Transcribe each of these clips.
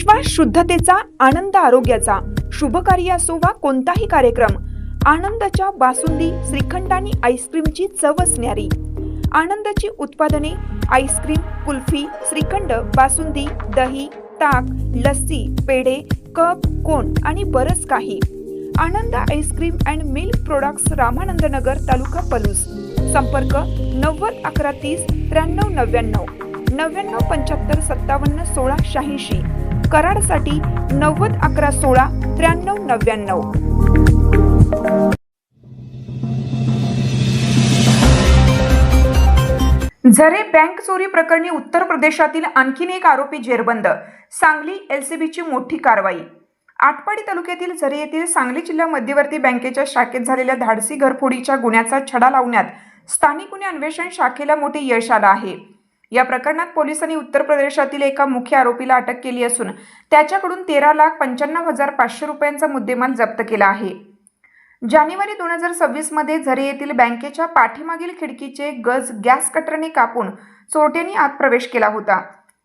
विश्वास शुद्धतेचा, आनंद आरोग्याचा, शुभ कार्य असो वा कोणताही कार्यक्रम, आनंदाच्या बासुंदी, श्रीखंड आणि आईस्क्रीमची चवच न्यारी. आनंदाची उत्पादने आईस्क्रीम, कुल्फी, श्रीखंड, बासुंदी, दही, ताक, लस्सी, पेढे, कप, कोन आणि बरंच काही. Anand ice cream and milk products, Ramanand Nagar, taluka Palus. संपर्क 90 11 30 93 99 99 75 57 16 86. कराडसाठी 90 11 16 93 99. झरे बँक चोरी प्रकरणी उत्तर प्रदेशातील आणखीन एक आरोपी जेरबंद. सांगली एलसीबीची मोठी कारवाई. आटपाडी तालुक्यातील झरे येथील सांगली जिल्हा मध्यवर्ती बँकेच्या शाखेत झालेल्या धाडसी घरफोडीच्या गुन्ह्याचा छडा लावण्यात स्थानिक गुन्हे अन्वेषण शाखेला मोठे यश आलं आहे. या प्रकरणात पोलिसांनी उत्तर प्रदेशातील एका मुख्य आरोपीला अटक केली असून त्याच्याकडून 13,95,500 रुपयांचा मुद्देमाल जप्त केला आहे. जानेवारी 2026 मध्ये झरे येथील बँकेच्या पाठीमागील खिडकीचे गज गॅस कटरने कापून चोरट्यांनी आत प्रवेश केला होता.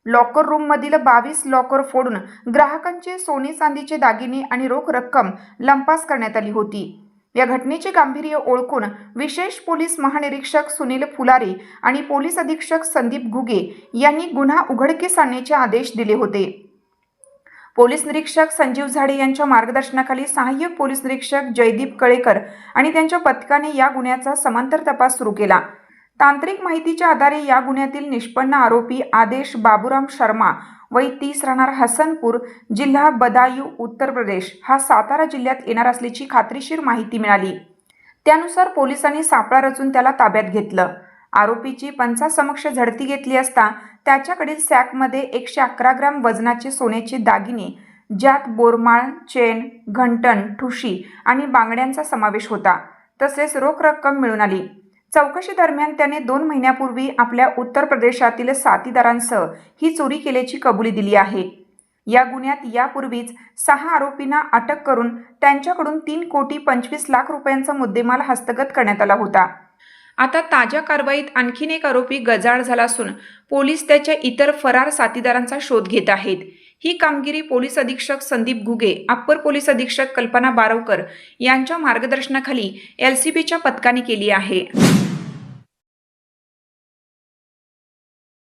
लॉकर रूम मधील 22 लॉकर फोडून ग्राहकांचे सोने चांदीचे दागिने आणि रोख रक्कम लंपास करण्यात आली होती. या घटनेचे गांभीर्य ओळखून विशेष पोलीस महानिरीक्षक सुनील फुलारी आणि पोलीस अधीक्षक संदीप घुगे यांनी गुन्हा उघडकीस आणण्याचे आदेश दिले होते. पोलीस निरीक्षक संजीव झाडे यांच्या मार्गदर्शनाखाली सहाय्यक पोलीस निरीक्षक जयदीप कळेकर आणि त्यांच्या पथकाने या गुन्ह्याचा समांतर तपास सुरू केला. तांत्रिक माहितीच्या आधारे या गुन्ह्यातील निष्पन्न आरोपी आदेश बाबूराम शर्मा, वय 30, राहणार हसनपूर, जिल्हा बदायूं, उत्तर प्रदेश, हा सातारा जिल्ह्यात येणार असल्याची खात्रीशीर माहिती मिळाली. त्यानुसार पोलिसांनी सापळा रचून त्याला ताब्यात घेतलं. आरोपीची पंचासमक्ष झडती घेतली असता त्याच्याकडील सॅकमध्ये 111 ग्रॅम वजनाचे सोन्याचे दागिने, ज्यात बोरमाळ, चेन, घंटण, ठुशी आणि बांगड्यांचा समावेश होता. तसेच रोख रक्कम मिळून आली. चौकशी दरम्यान त्याने 2 महिन्यापूर्वी आपल्या उत्तर प्रदेशातील साथीदारांसह ही चोरी केल्याची कबुली दिली आहे. या गुन्ह्यात यापूर्वीच 6 आरोपींना अटक करून त्यांच्याकडून 3,25,00,000 रुपयांचा मुद्देमाल हस्तगत करण्यात आला होता. आता ताज्या कारवाईत आणखीन एक आरोपी गजाआड झाला असून पोलीस त्याच्या इतर फरार साथीदारांचा शोध घेत आहेत. ही कामगिरी पोलीस अधीक्षक संदीप घुगे, अप्पर पोलीस अधीक्षक कल्पना बारवकर यांच्या मार्गदर्शनाखाली एलसीबीच्या पथकाने केली आहे.